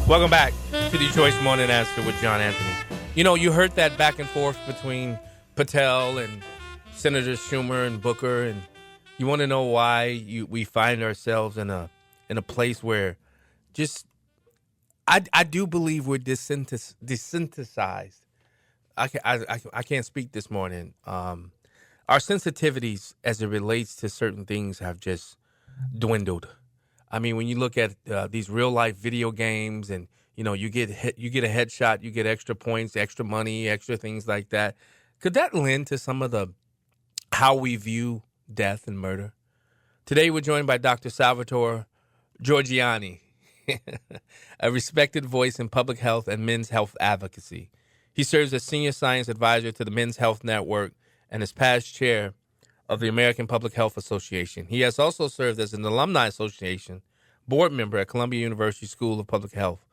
Welcome back to Detroit's Morning Answer with John Anthony. You know, you heard that back and forth between Patel and Senators Schumer and Booker, and you want to know why we find ourselves in a place where just I do believe we're desensitized. I can't speak this morning. Our sensitivities as it relates to certain things have just dwindled. I mean, when you look at these real life video games, and you get a headshot, you get extra points, extra money, extra things like that. Could that lend to some of the how we view death and murder? Today, we're joined by Dr. Salvatore Giorgianni, a respected voice in public health and men's health advocacy. He serves as senior science advisor to the Men's Health Network and is past chair of the American Public Health Association. He has also served as an Alumni Association board member at Columbia University School of Public Health.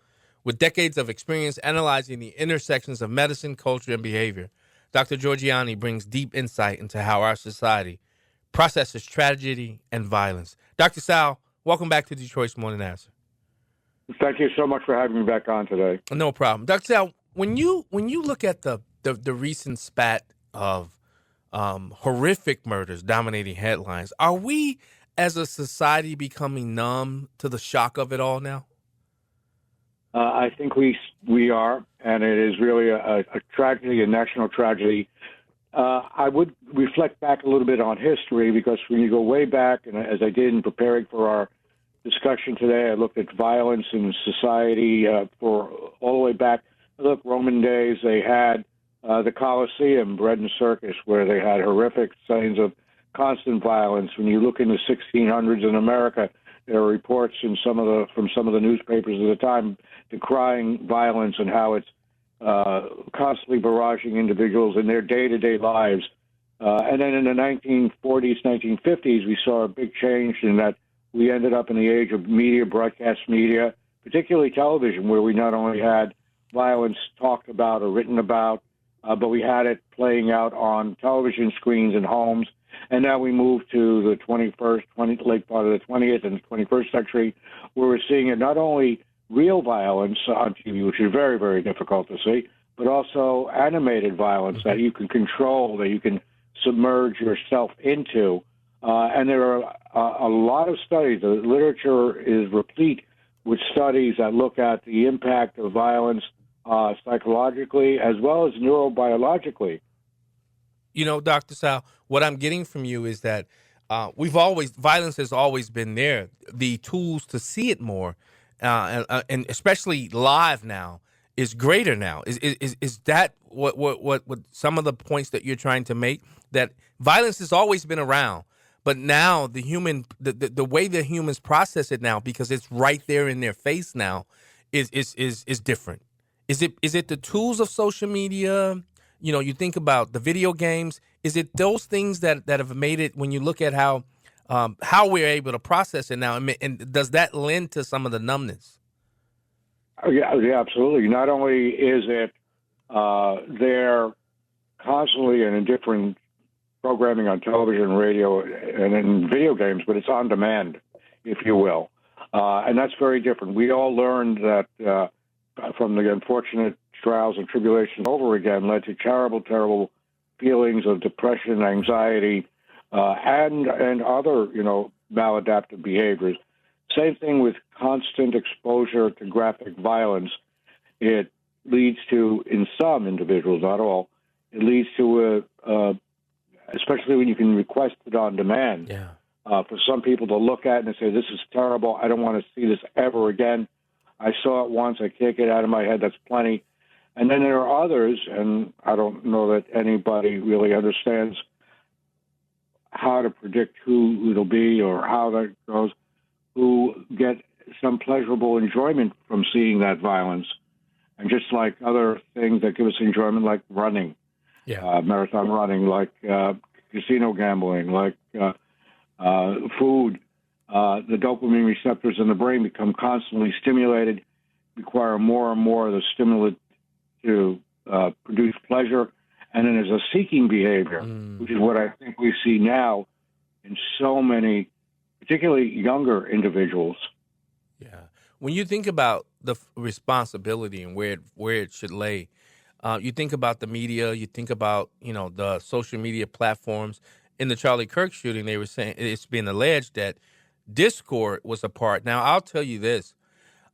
With decades of experience analyzing the intersections of medicine, culture, and behavior, Dr. Giorgianni brings deep insight into how our society processes tragedy and violence. Dr. Sal, welcome back to Detroit's Morning Answer. Thank you so much for having me back on today. No problem. Dr. Sal, when you look at the recent spat of horrific murders dominating headlines, are we as a society becoming numb to the shock of it all now? I think we are, and it is really a tragedy, a national tragedy. I would reflect back a little bit on history, because when you go way back, and as I did in preparing for our discussion today, I looked at violence in society for all the way back. Look, Roman days, they had the Colosseum, bread and circus, where they had horrific signs of constant violence. When you look in the 1600s in America, there are reports from some of the newspapers at the time decrying violence and how it's constantly barraging individuals in their day-to-day lives. And then in the 1940s, 1950s, we saw a big change in that we ended up in the age of media, broadcast media, particularly television, where we not only had violence talked about or written about, but we had it playing out on television screens in homes. And now we move to the late part of the 20th and the 21st century, where we're seeing it not only real violence on TV, which is very, very difficult to see, but also animated violence that you can control, that you can submerge yourself into. And there are a lot of studies. The literature is replete with studies that look at the impact of violence psychologically as well as neurobiologically. You know, Dr. Sal, what I'm getting from you is that violence has always been there. The tools to see it more, and especially live now, is greater now. Is that what some of the points that you're trying to make? That violence has always been around, but now the way the humans process it now, because it's right there in their face now, is different. Is it the tools of social media? You think about the video games. Is it those things that have made it, when you look at how we're able to process it now, and does that lend to some of the numbness? Yeah, absolutely. Not only is it there constantly and in different programming on television, radio, and in video games, but it's on demand, if you will. And that's very different. We all learned that from the unfortunate trials and tribulations over again led to terrible feelings of depression, anxiety, and other, maladaptive behaviors. Same thing with constant exposure to graphic violence. It leads to, in some individuals, not all, it leads to especially when you can request it on demand. Yeah. For some people to look at it and say, "This is terrible. I don't want to see this ever again. I saw it once. I can't get it out of my head. That's plenty." And then there are others, and I don't know that anybody really understands how to predict who it'll be or how that goes, who get some pleasurable enjoyment from seeing that violence. And just like other things that give us enjoyment, like running, marathon running, like casino gambling, like food, the dopamine receptors in the brain become constantly stimulated, require more and more of the stimulant to produce pleasure. And then there's a seeking behavior, which is what I think we see now in so many, particularly younger individuals, Yeah. When you think about the responsibility and where it should lay, you think about the media, you think about the social media platforms. In the Charlie Kirk shooting, they were saying it's been alleged that Discord was a part. Now, I'll tell you this: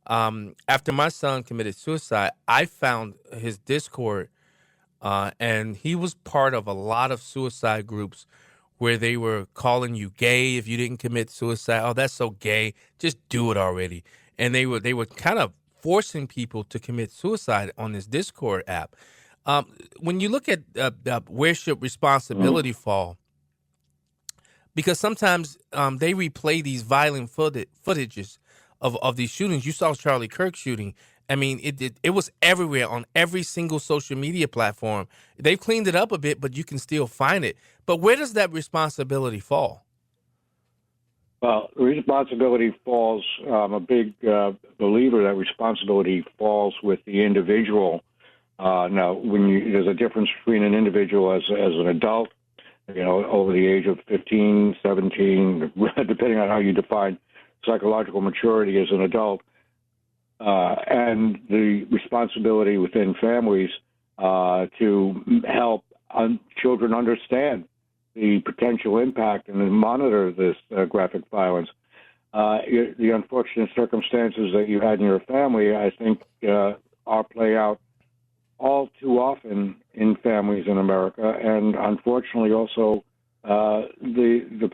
after my son committed suicide, I found his Discord, and he was part of a lot of suicide groups where they were calling you gay if you didn't commit suicide. Oh, that's so gay. Just do it already. And they were kind of forcing people to commit suicide on this Discord app. When you look at where should responsibility fall, because sometimes they replay these violent footages of these shootings. You saw Charlie Kirk shooting. I mean, it was everywhere on every single social media platform. They've cleaned it up a bit, but you can still find it. But where does that responsibility fall? Well, responsibility falls. I'm a big believer that responsibility falls with the individual. Now, there's a difference between an individual as an adult, over the age of 15, 17, depending on how you define psychological maturity as an adult, and the responsibility within families to help children understand the potential impact and monitor this graphic violence. The unfortunate circumstances that you had in your family, I think, are play out all too often in families in America, and unfortunately, also the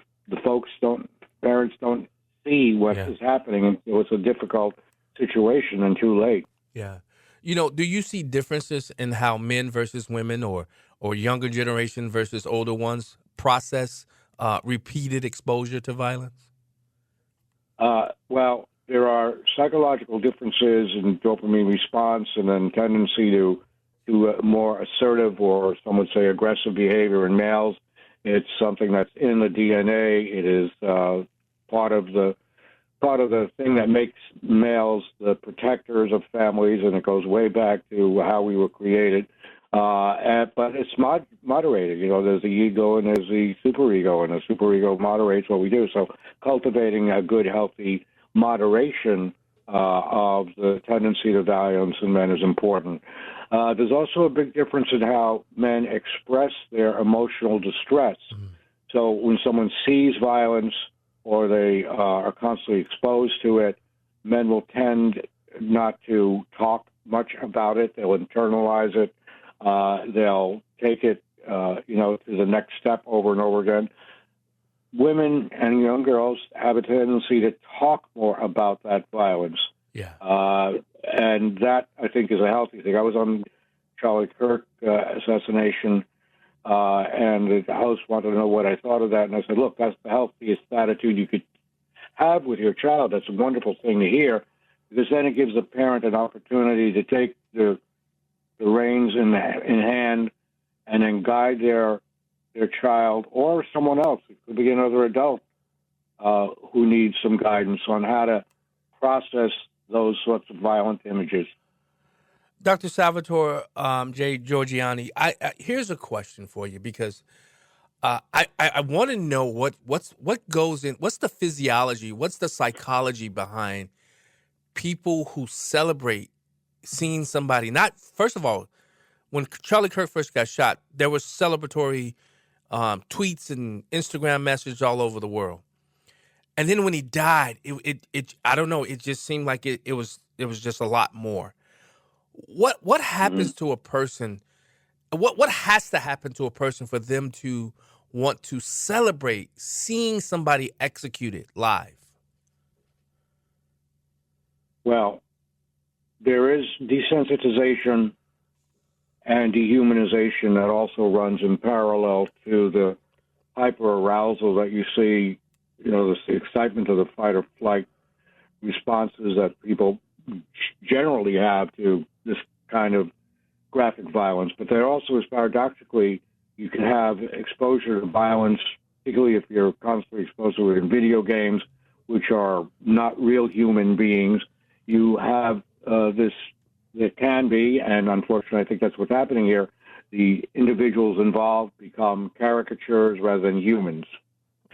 parents don't see what is happening, and so it's a difficult situation and too late. Yeah. Do you see differences in how men versus women or younger generation versus older ones process repeated exposure to violence? Well, there are psychological differences in dopamine response and then tendency to more assertive or some would say aggressive behavior in males. It's something that's in the DNA. It is part of the thing that makes males the protectors of families, and it goes way back to how we were created. But it's moderated. There's the ego and there's the superego, and the superego moderates what we do. So cultivating a good, healthy moderation of the tendency to violence in men is important. There's also a big difference in how men express their emotional distress. Mm-hmm. So when someone sees violence or they are constantly exposed to it, men will tend not to talk much about it. They'll internalize it. They'll take it, to the next step over and over again. Women and young girls have a tendency to talk more about that violence. Yeah. And that, I think, is a healthy thing. I was on Charlie Kirk assassination, and the host wanted to know what I thought of that. And I said, look, that's the healthiest attitude you could have with your child. That's a wonderful thing to hear, because then it gives the parent an opportunity to take the reins in hand and then guide their child or someone else. It could be another adult who needs some guidance on how to process those sorts of violent images. Dr. Salvatore J. Giorgianni, here's a question for you, because I want to know what goes in, what's the physiology, what's the psychology behind people who celebrate seeing somebody, not, first of all, when Charlie Kirk first got shot, there was celebratory tweets and Instagram messages all over the world. And then when he died, it I don't know, it just seemed like it was just a lot more. What happens to a person? What has to happen to a person for them to want to celebrate seeing somebody executed live? Well, there is desensitization and dehumanization that also runs in parallel to the hyperarousal that you see, the excitement of the fight or flight responses that people generally have to this kind of graphic violence. But there also is, paradoxically, you can have exposure to violence, particularly if you're constantly exposed to it in video games, which are not real human beings. You have this, it can be, and unfortunately I think that's what's happening here, the individuals involved become caricatures rather than humans.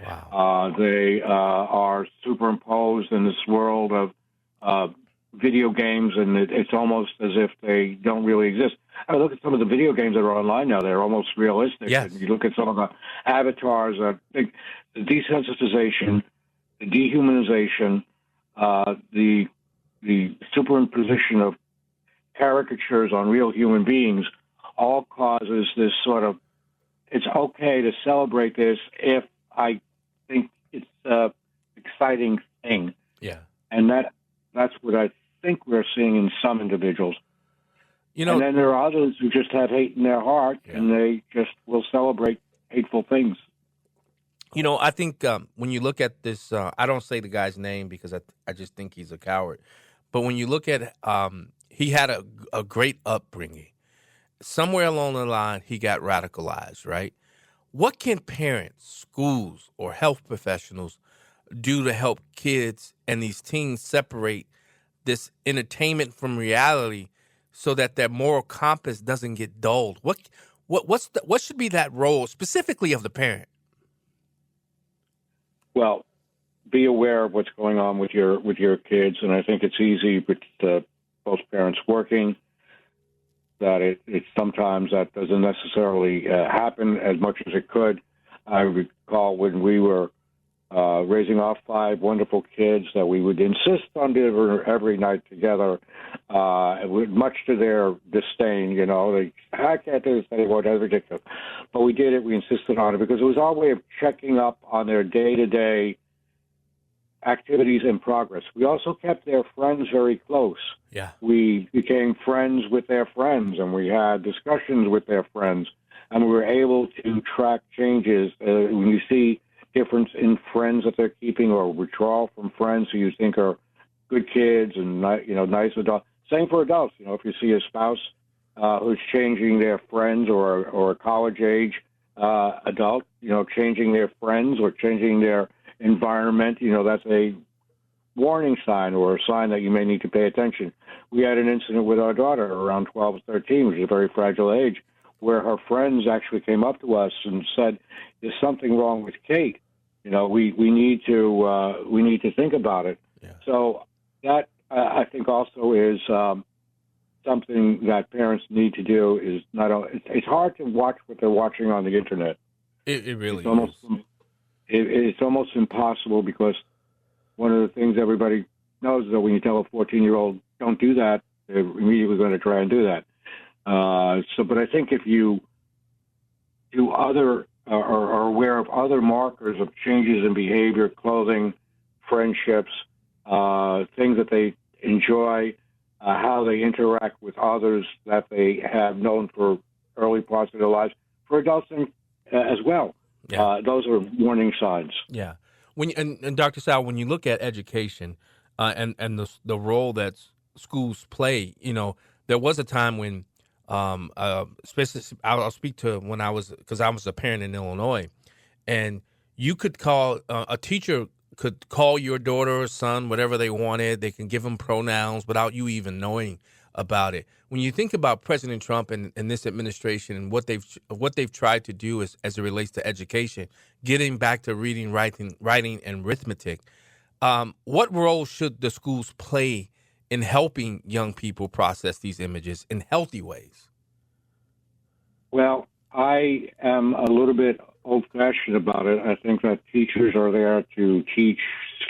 Wow. They are superimposed in this world of video games, and it's almost as if they don't really exist. I look at some of the video games that are online now; they're almost realistic. Yes. And you look at some of the avatars. The desensitization, the dehumanization, the superimposition of caricatures on real human beings, all causes this sort of. It's okay to celebrate this if I think it's an exciting thing. Yeah, and that's what I think we're seeing in some individuals. And then there are others who just have hate in their heart, and they just will celebrate hateful things. I think when you look at this, I don't say the guy's name because I just think he's a coward. But when you look at, he had a great upbringing. Somewhere along the line, he got radicalized, right? What can parents, schools, or health professionals do to help kids and these teens separate this entertainment from reality so that their moral compass doesn't get dulled? What should be that role specifically of the parent? Well, be aware of what's going on with your kids, and I think it's easy with both parents working that it sometimes that doesn't necessarily happen as much as it could. I recall when we were raising our 5 wonderful kids that we would insist on dinner every night together, much to their disdain. I can't do this anymore. That's ridiculous. But we did it. We insisted on it because it was our way of checking up on their day-to-day activities and progress. We also kept their friends very close. Yeah. We became friends with their friends, and we had discussions with their friends, and we were able to track changes. When you see difference in friends that they're keeping or withdrawal from friends who you think are good kids and nice adults. Same for adults. If you see a spouse who's changing their friends or a college age adult, changing their friends or changing their environment, that's a warning sign or a sign that you may need to pay attention. We had an incident with our daughter around 12 or 13, which is a very fragile age, where her friends actually came up to us and said, "There's something wrong with Kate. We need to think about it." Yeah. So that I think also is something that parents need to do. Is not only, it's hard to watch what they're watching on the internet. It really is. It's almost impossible because one of the things everybody knows is that when you tell a 14-year-old don't do that, they're immediately going to try and do that. But I think if you do other or are aware of other markers of changes in behavior, clothing, friendships, things that they enjoy, how they interact with others that they have known for early parts of their lives, for adults as well. Yeah. Those are warning signs. Yeah. And Dr. Sal, when you look at education and the role that schools play, there was a time when, especially I'll speak to when because I was a parent in Illinois, and you could call a teacher could call your daughter or son whatever they wanted. They can give them pronouns without you even knowing about it. When you think about President Trump and this administration and what they've tried to do as it relates to education, getting back to reading, writing, and arithmetic, what role should the schools play in helping young people process these images in healthy ways? Well, I am a little bit old-fashioned about it. I think that teachers are there to teach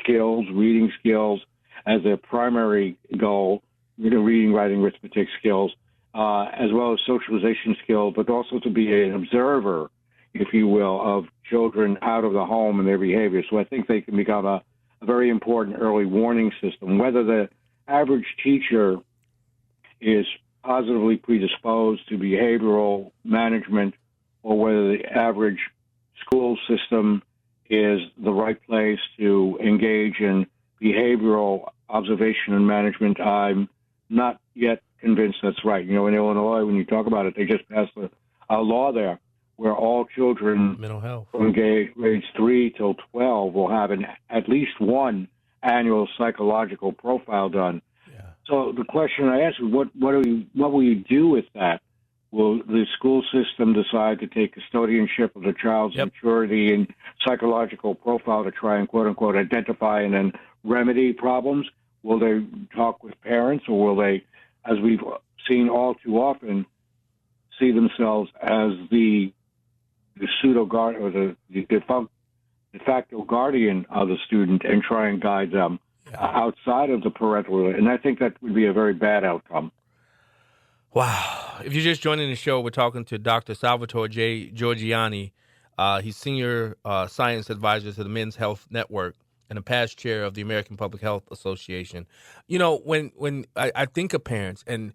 skills, reading skills, as their primary goal, reading, writing, arithmetic skills, as well as socialization skills, but also to be an observer, if you will, of children out of the home and their behavior. So I think they can become a very important early warning system. Whether the average teacher is positively predisposed to behavioral management or whether the average school system is the right place to engage in behavioral observation and management, I'm not yet convinced that's right. In Illinois, when you talk about it, they just passed a law there where all children mental health from grades 3 till 12 will have at least one annual psychological profile done. Yeah. So the question I ask is, what will you do with that? Will the school system decide to take custodianship of the child's maturity and psychological profile to try and, quote unquote, identify and then remedy problems? Will they talk with parents, or will they, as we've seen all too often, see themselves as the pseudo guard or the de facto guardian of the student and try and guide them outside of the parental? And I think that would be a very bad outcome. Wow. If you're just joining the show, we're talking to Dr. Salvatore J. Giorgianni. He's senior science advisor to the Men's Health Network and a past chair of the American Public Health Association. You know, when I think of parents, and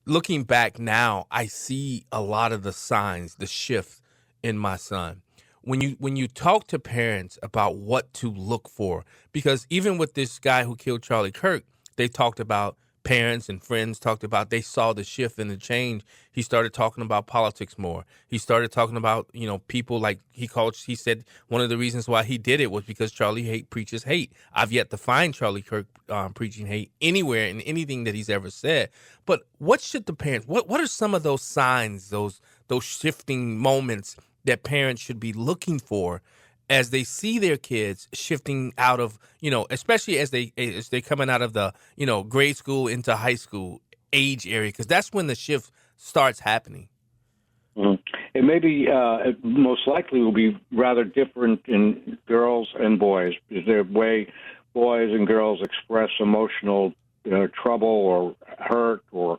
looking back now, I see a lot of the signs, the shift in my son. When you talk to parents about what to look for, because even with this guy who killed Charlie Kirk, they talked about, parents and friends talked about, they saw the shift and the change. He started talking about politics more. He started talking about, people like he said one of the reasons why he did it was because Charlie preaches hate. I've yet to find Charlie Kirk preaching hate anywhere in anything that he's ever said. But what should the parents, what are some of those signs, those shifting moments that parents should be looking for as they see their kids shifting out of, especially as they coming out of the, grade school into high school age area, because that's when the shift starts happening? Mm-hmm. It may be, it most likely will be rather different in girls and boys. Is there a way boys and girls express emotional trouble or hurt or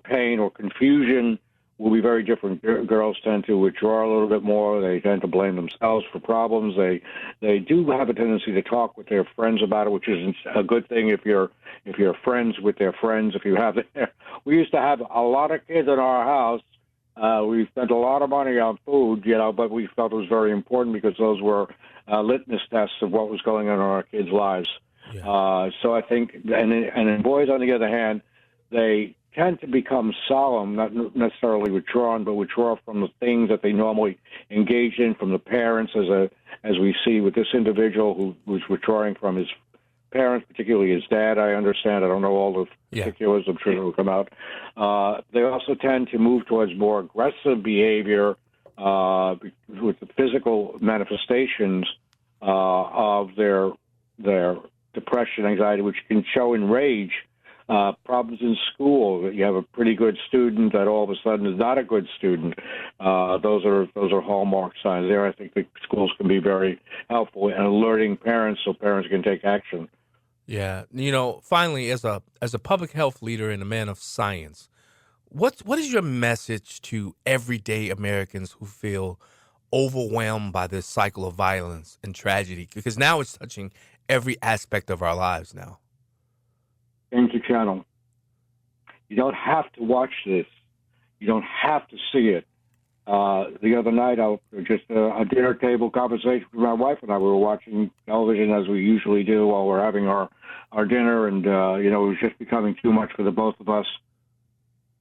pain or confusion will be very different. Girls tend to withdraw a little bit more. They tend to blame themselves for problems. They do have a tendency to talk with their friends about it, which isn't a good thing if you're friends with their friends. If you have it, we used to have a lot of kids in our house. We spent a lot of money on food, but we felt it was very important because those were litmus tests of what was going on in our kids' lives. Yeah. So I think, and in boys, on the other hand, they tend to become solemn, not necessarily withdrawn, but withdraw from the things that they normally engage in, from the parents, as we see with this individual who's withdrawing from his parents, particularly his dad. I understand. I don't know all the particulars. I'm sure it will come out. They also tend to move towards more aggressive behavior with the physical manifestations of their depression, anxiety, which can show in rage. Problems in school. You have a pretty good student that all of a sudden is not a good student. Those are hallmark signs. There, I think the schools can be very helpful in alerting parents so parents can take action. Yeah, finally, as a public health leader and a man of science, what is your message to everyday Americans who feel overwhelmed by this cycle of violence and tragedy? Because now it's touching every aspect of our lives now. Change the channel. You don't have to watch this. You don't have to see it. The other night, just a dinner table conversation with my wife and I. We were watching television as we usually do while we're having our dinner, and it was just becoming too much for the both of us.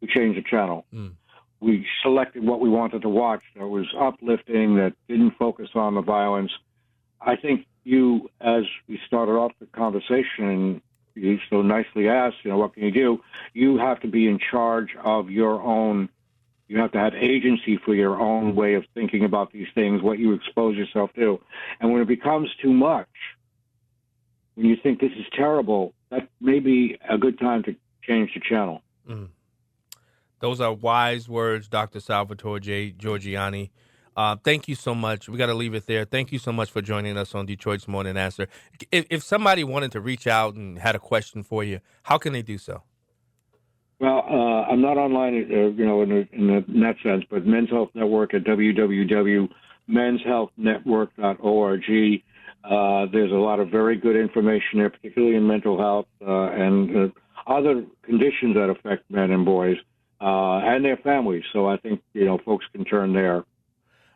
We changed the channel. We selected what we wanted to watch that was uplifting, that didn't focus on the violence. I think you, as we started off the conversation, you so nicely asked, what can you do? You have to be in charge of your own. You have to have agency for your own way of thinking about these things, what you expose yourself to. And when it becomes too much, when you think this is terrible, that may be a good time to change the channel. Those are wise words, Dr. Salvatore J. Giorgianni. Thank you so much. We got to leave it there. Thank you so much for joining us on Detroit's Morning Answer. If somebody wanted to reach out and had a question for you, how can they do so? Well, I'm not online, in that sense, but Men's Health Network at www.menshealthnetwork.org. There's a lot of very good information there, particularly in mental health and other conditions that affect men and boys and their families. So I think, folks can turn there.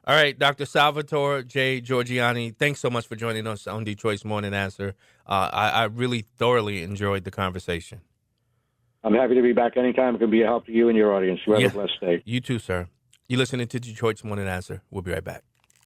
All right, Dr. Salvatore J. Giorgianni, thanks so much for joining us on Detroit's Morning Answer. I really thoroughly enjoyed the conversation. I'm happy to be back anytime. It can be a help to you and your audience. You have a blessed day. You too, sir. You're listening to Detroit's Morning Answer. We'll be right back.